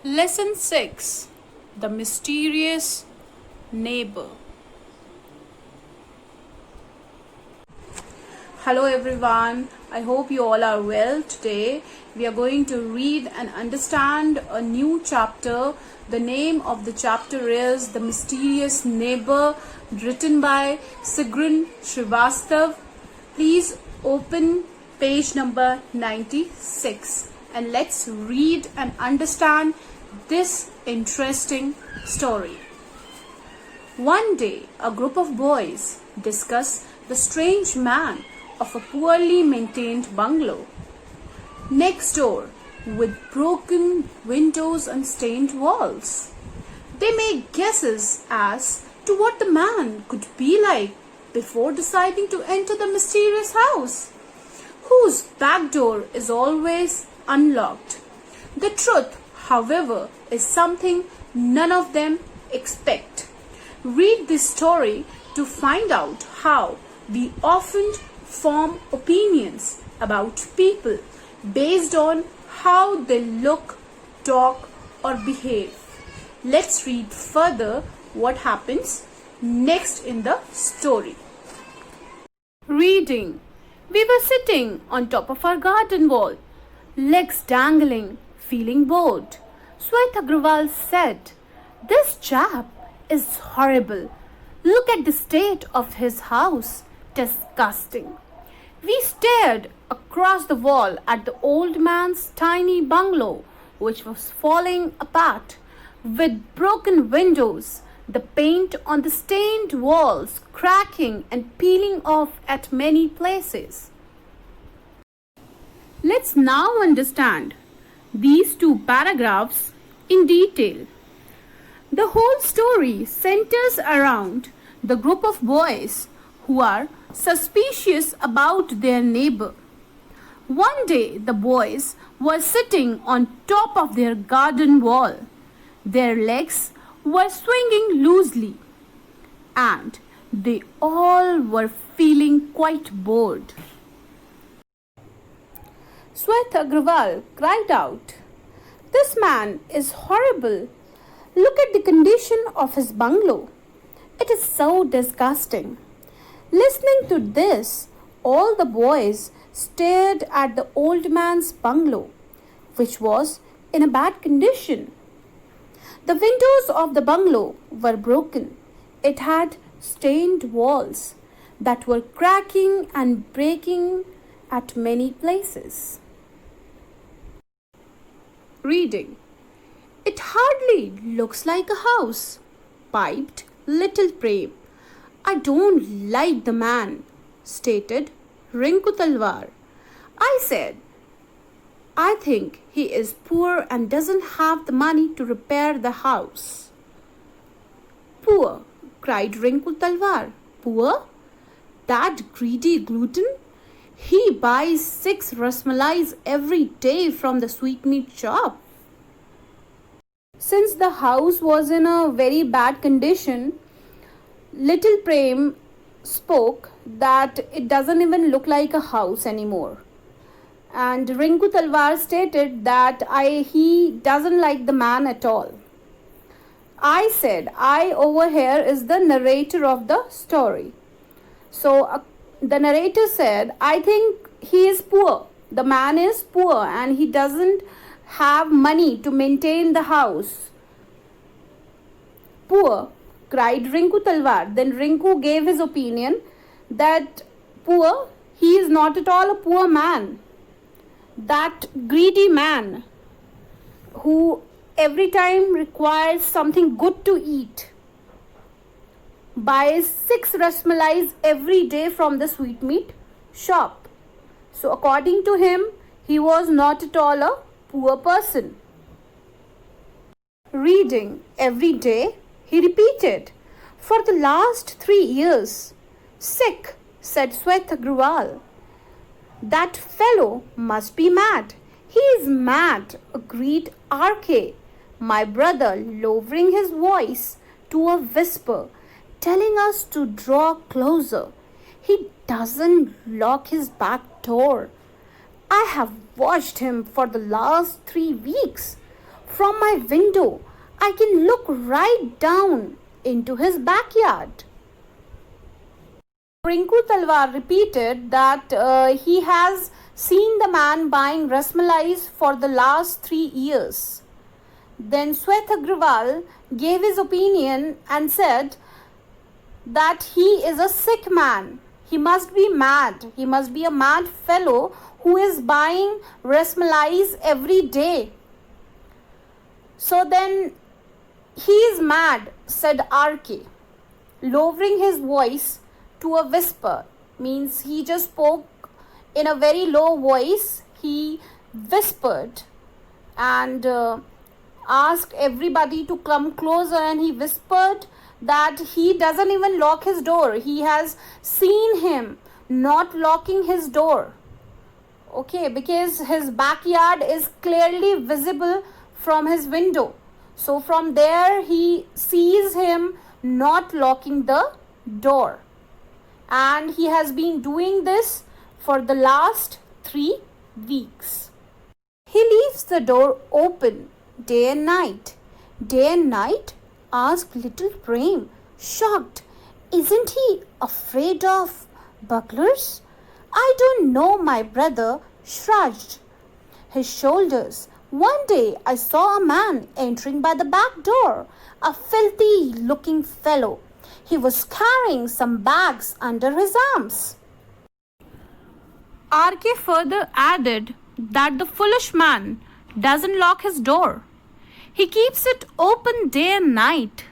Lesson 6: The Mysterious Neighbor. Hello everyone, I hope you all are well. Today we are going to read and understand a new chapter. The name of the chapter is The Mysterious Neighbor, written by Sigrun Srivastava. Please open page number 96 and let's read and understand this interesting story. One day, a group of boys discuss the strange man of a poorly maintained bungalow next door with broken windows and stained walls. They make guesses as to what the man could be like before deciding to enter the mysterious house, whose back door is always unlocked. The truth, however, is something none of them expect. Read this story to find out how we often form opinions about people based on how they look, talk, or behave. Let's read further what happens next in the story. Reading. We were sitting on top of our garden wall, legs dangling, feeling bored. Sweta Agrawal said, "This chap is horrible. Look at the state of his house. Disgusting." We stared across the wall at the old man's tiny bungalow, which was falling apart, with broken windows, the paint on the stained walls cracking and peeling off at many places. Let's now understand these two paragraphs in detail. The whole story centers around the group of boys who are suspicious about their neighbor. One day, the boys were sitting on top of their garden wall. Their legs were swinging loosely, and they all were feeling quite bored. Sweta Agrawal cried out, "This man is horrible. Look at the condition of his bungalow. It is so disgusting." Listening to this, all the boys stared at the old man's bungalow, which was in a bad condition. The windows of the bungalow were broken. It had stained walls that were cracking and breaking at many places. Reading. "It hardly looks like a house," piped little Prem. "I don't like the man," stated Rinku Talwar. "I said, I think he is poor and doesn't have the money to repair the house." "Poor," cried Rinku Talwar. "Poor? That greedy glutton? He buys 6 rasmalais every day from the sweetmeat shop." Since the house was in a very bad condition, little Prem spoke that it doesn't even look like a house anymore. And Rinku Talwar stated that he doesn't like the man at all. I said, I over here is the narrator of the story. So the narrator said, "I think he is poor. The man is poor and he doesn't have money to maintain the house." "Poor," cried Rinku Talwar. Then Rinku gave his opinion that poor, he is not at all a poor man. That greedy man who every time requires something good to eat buys 6 rasmalais every day from the sweetmeat shop. So according to him, he was not at all a poor person. Reading. "Every day," he repeated, "for the last 3 years. Sick," said Sweta Agrawal. "That fellow must be mad." "He is mad," agreed RK, my brother, lowering his voice to a whisper, telling us to draw closer. "He doesn't lock his back door. I have watched him for the last 3 weeks. From my window, I can look right down into his backyard. Rinku Talwar repeated that he has seen the man buying rasmalais for the last 3 years. Then Sweth Agrawal gave his opinion and said that he is a sick man. He must be mad. He must be a mad fellow who is buying rasmalais every day. So then he is mad, said RK, lowering his voice to a whisper. Means he just spoke in a very low voice. He whispered and asked everybody to come closer, and he whispered that he doesn't even lock his door. He has seen him not locking his door. Okay, because his backyard is clearly visible from his window. So from there he sees him not locking the door. And he has been doing this for the last 3 weeks. He leaves the door open day and night. Day and night? Asked little Prem, shocked. Isn't he afraid of burglars? I don't know, my brother shrugged his shoulders. One day I saw a man entering by the back door, a filthy looking fellow. He was carrying some bags under his arms. RK further added that the foolish man doesn't lock his door. He keeps it open day and night.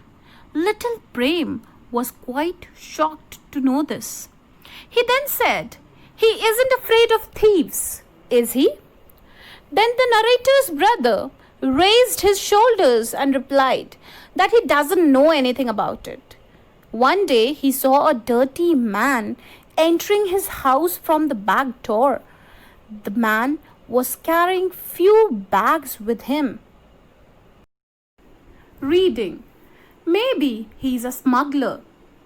Little Prem was quite shocked to know this. He then said, he isn't afraid of thieves, is he? Then the narrator's brother raised his shoulders and replied that he doesn't know anything about it. One day he saw a dirty man entering his house from the back door. The man was carrying few bags with him. Reading. Maybe he's a smuggler,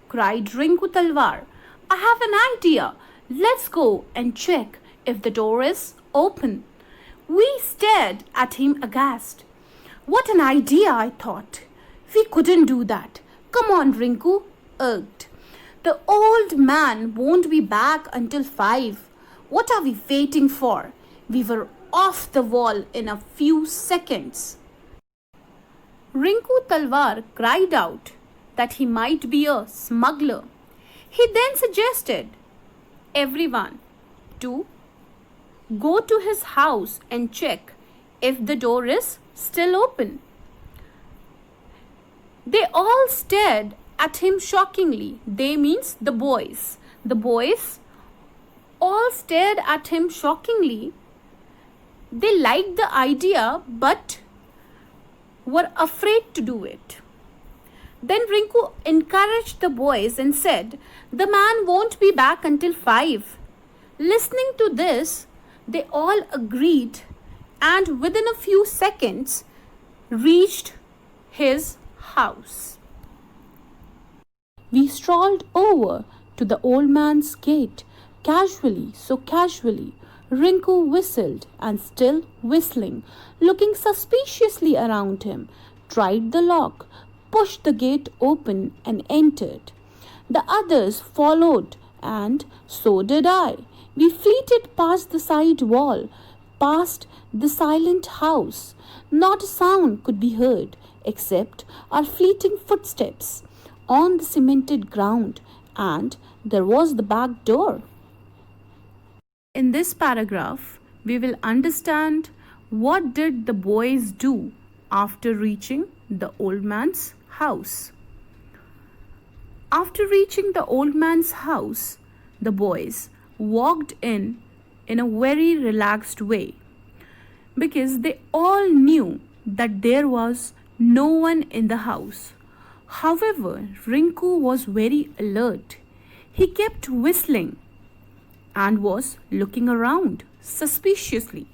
cried Rinku Talwar. I have an idea. Let's go and check if the door is open. We stared at him aghast. What an idea, I thought. We couldn't do that. Come on, Rinku, urged. The old man won't be back until 5. What are we waiting for? We were off the wall in a few seconds. Rinku Talwar cried out that he might be a smuggler. He then suggested everyone to go to his house and check if the door is still open. They all stared at him shockingly. They means the boys. The boys all stared at him shockingly. They liked the idea but were afraid to do it. Then Rinku encouraged the boys and said, the man won't be back until 5. Listening to this, they all agreed and within a few seconds reached his house. We strolled over to the old man's gate, casually, so casually. Rinku whistled and still whistling, looking suspiciously around him, tried the lock, pushed the gate open and entered. The others followed and so did I. We fleeted past the side wall, past the silent house. Not a sound could be heard except our fleeting footsteps on the cemented ground, and there was the back door. In this paragraph, we will understand what did the boys do after reaching the old man's house. After reaching the old man's house, the boys walked in a very relaxed way because they all knew that there was no one in the house. However, Rinku was very alert. He kept whistling and was looking around suspiciously.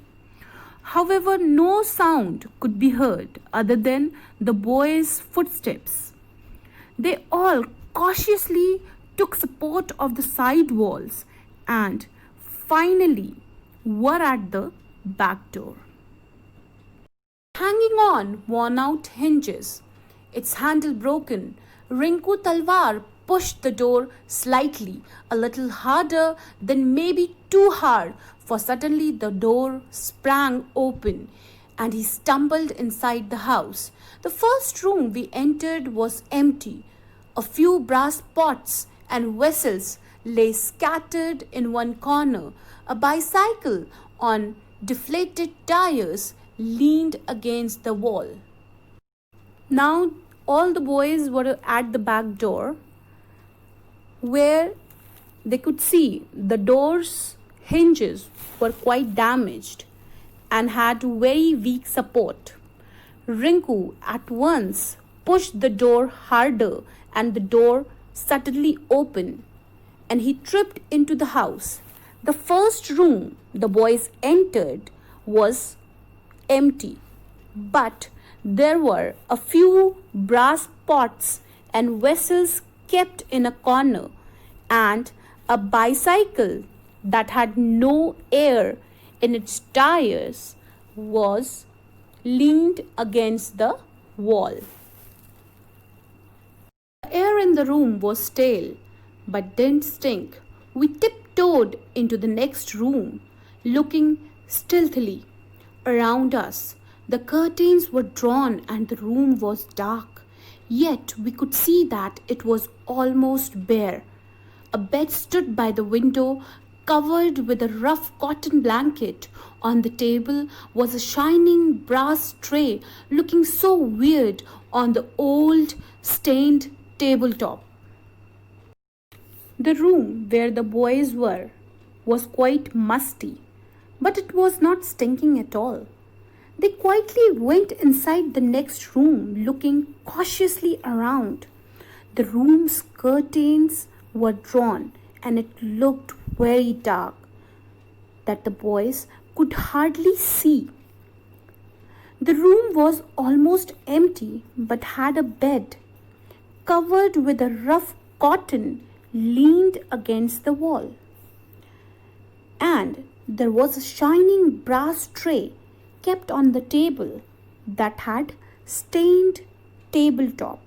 However, no sound could be heard other than the boys' footsteps. They all cautiously took support of the side walls and finally were at the back door. hanging on worn-out hinges, its handle broken. Rinku Talwar pushed the door slightly, a little harder, then maybe too hard, for suddenly the door sprang open and he stumbled inside the house. The first room we entered was empty. A few brass pots and vessels lay scattered in one corner. A bicycle on deflated tires leaned against the wall. Now all the boys were at the back door where they could see the door's hinges were quite damaged and had very weak support. Rinku at once pushed the door harder and the door suddenly opened and he tripped into the house. The first room the boys entered was empty, but there were a few brass pots and vessels kept in a corner and a bicycle that had no air in its tires was leaned against the wall. The air in the room was stale but didn't stink. We tiptoed into the next room, looking stealthily around us. The curtains were drawn and the room was dark, yet we could see that it was almost bare. A bed stood by the window, covered with a rough cotton blanket. On the table was a shining brass tray, looking so weird on the old stained tabletop. The room where the boys were was quite musty, but it was not stinking at all. They quietly went inside the next room, looking cautiously around. The room's curtains were drawn and it looked very dark that the boys could hardly see. The room was almost empty but had a bed covered with a rough cotton leaned against the wall. And there was a shining brass tray kept on the table that had stained tabletop.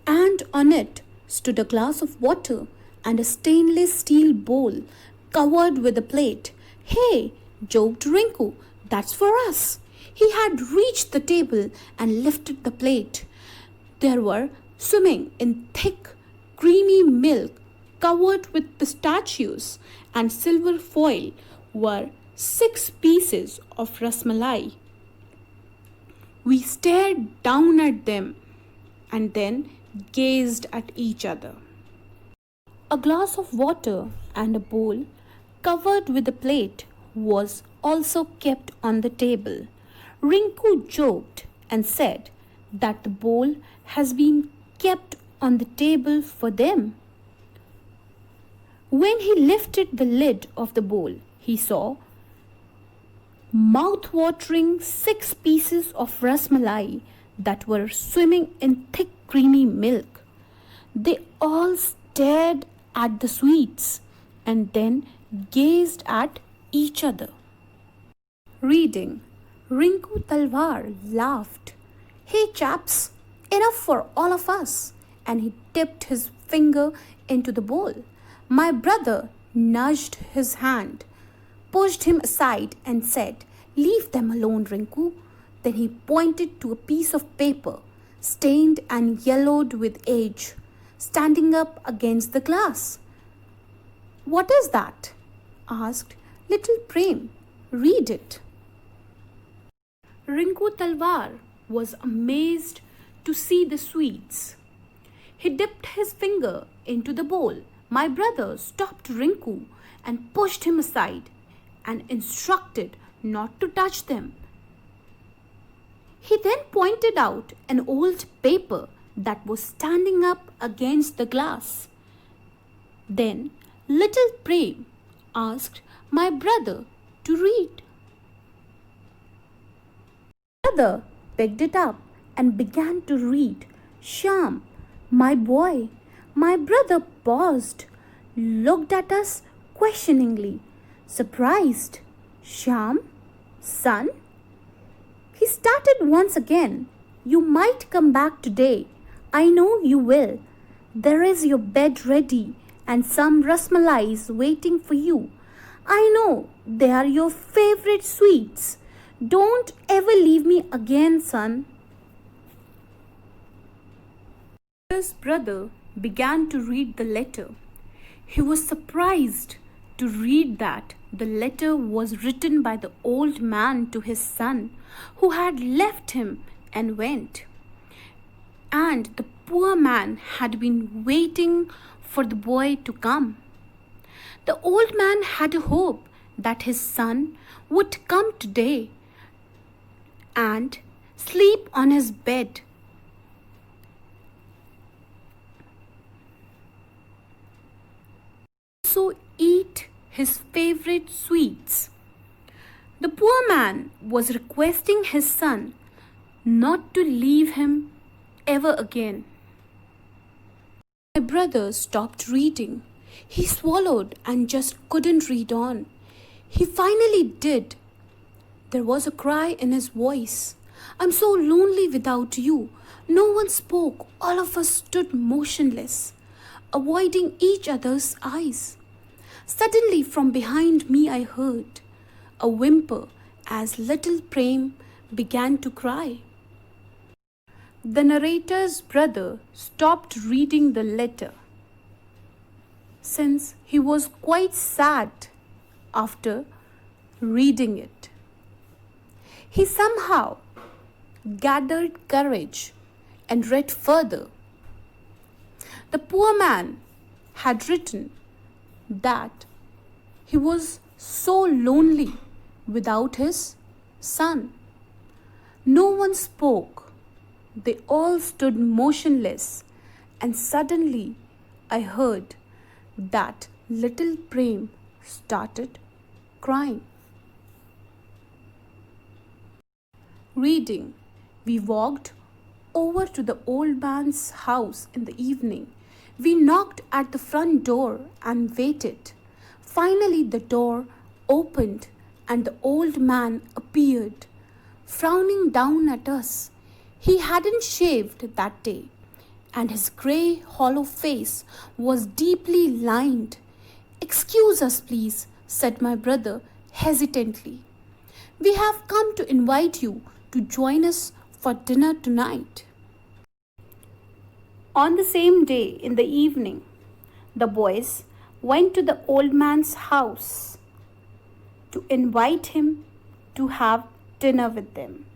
And on it stood a glass of water and a stainless steel bowl covered with a plate. "Hey," joked Rinku, "that's for us." He had reached the table and lifted the plate. There were, swimming in thick, creamy milk covered with pistachios and silver foil, were 6 pieces of rasmalai. We stared down at them and then gazed at each other. A glass of water and a bowl covered with a plate was also kept on the table. Rinku joked and said that the bowl has been kept on the table for them. When he lifted the lid of the bowl, he saw mouth-watering 6 pieces of rasmalai that were swimming in thick creamy milk. They all stared at the sweets and then gazed at each other. Reading, Rinku Talwar laughed. "Hey chaps, enough for all of us," and he dipped his finger into the bowl. My brother nudged his hand, pushed him aside and said, "Leave them alone, Rinku." Then he pointed to a piece of paper, stained and yellowed with age, standing up against the glass. "What is that?" asked little Prem. "Read it." Rinku Talwar was amazed to see the sweets. He dipped his finger into the bowl. My brother stopped Rinku and pushed him aside and instructed not to touch them. He then pointed out an old paper that was standing up against the glass. Then little Prem asked my brother to read. Brother picked it up and began to read. "Shyam, my boy." My brother paused, looked at us questioningly, surprised. "Shyam, son?" He started once again. You might come back today. I know you will. There is your bed ready and some rasmalais waiting for you. I know they are your favorite sweets. Don't ever leave me again, son. His brother began to read the letter. He was surprised to read that the letter was written by the old man to his son, who had left him and went. And the poor man had been waiting for the boy to come. The old man had a hope that his son would come today and sleep on his bed. Also eat his favorite sweets. The poor man was requesting his son not to leave him ever again. My brother stopped reading. He swallowed and just couldn't read on. He finally did. There was a cry in his voice. I'm so lonely without you. No one spoke. All of us stood motionless, avoiding each other's eyes. Suddenly from behind me I heard a whimper as little Prem began to cry. The narrator's brother stopped reading the letter, since he was quite sad after reading it. He somehow gathered courage and read further. The poor man had written that he was so lonely without his son. No one spoke. They all stood motionless, and suddenly I heard that little Prem started crying. Reading, we walked over to the old man's house in the evening. We knocked at the front door and waited. Finally, the door opened and the old man appeared, frowning down at us. He hadn't shaved that day, and his grey, hollow face was deeply lined. Excuse us, please, said my brother hesitantly. We have come to invite you to join us for dinner tonight. On the same day in the evening, the boys went to the old man's house to invite him to have dinner with them.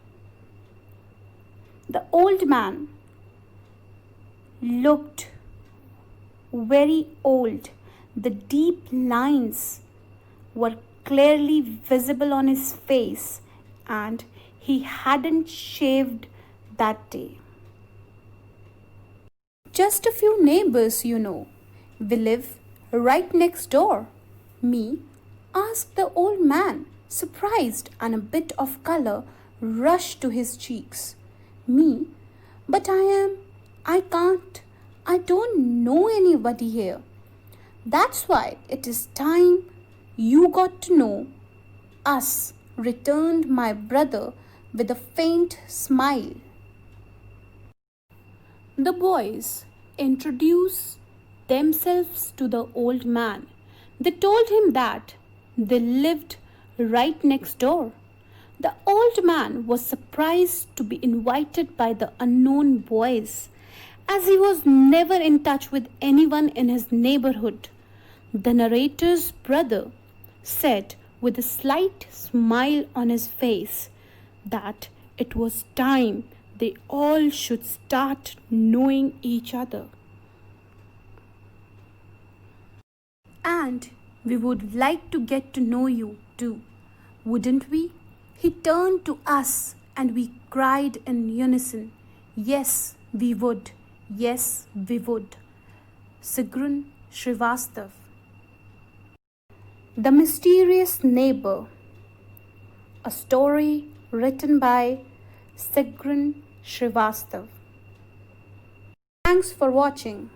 The old man looked very old. The deep lines were clearly visible on his face, and he hadn't shaved that day. Just a few neighbors, you know. We live right next door. Me? Asked the old man, surprised, and a bit of color rushed to his cheeks. Me? But I don't know anybody here. That's why it is time you got to know us, returned my brother with a faint smile. The boys introduced themselves to the old man. They told him that they lived right next door. The old man was surprised to be invited by the unknown boys, as he was never in touch with anyone in his neighborhood. The narrator's brother said with a slight smile on his face that it was time they all should start knowing each other. And we would like to get to know you too, wouldn't we? He turned to us and we cried in unison, yes, we would. Yes, we would. Sigrun Srivastava. The Mysterious Neighbour. A story written by Sigrun Srivastava. Thanks for watching.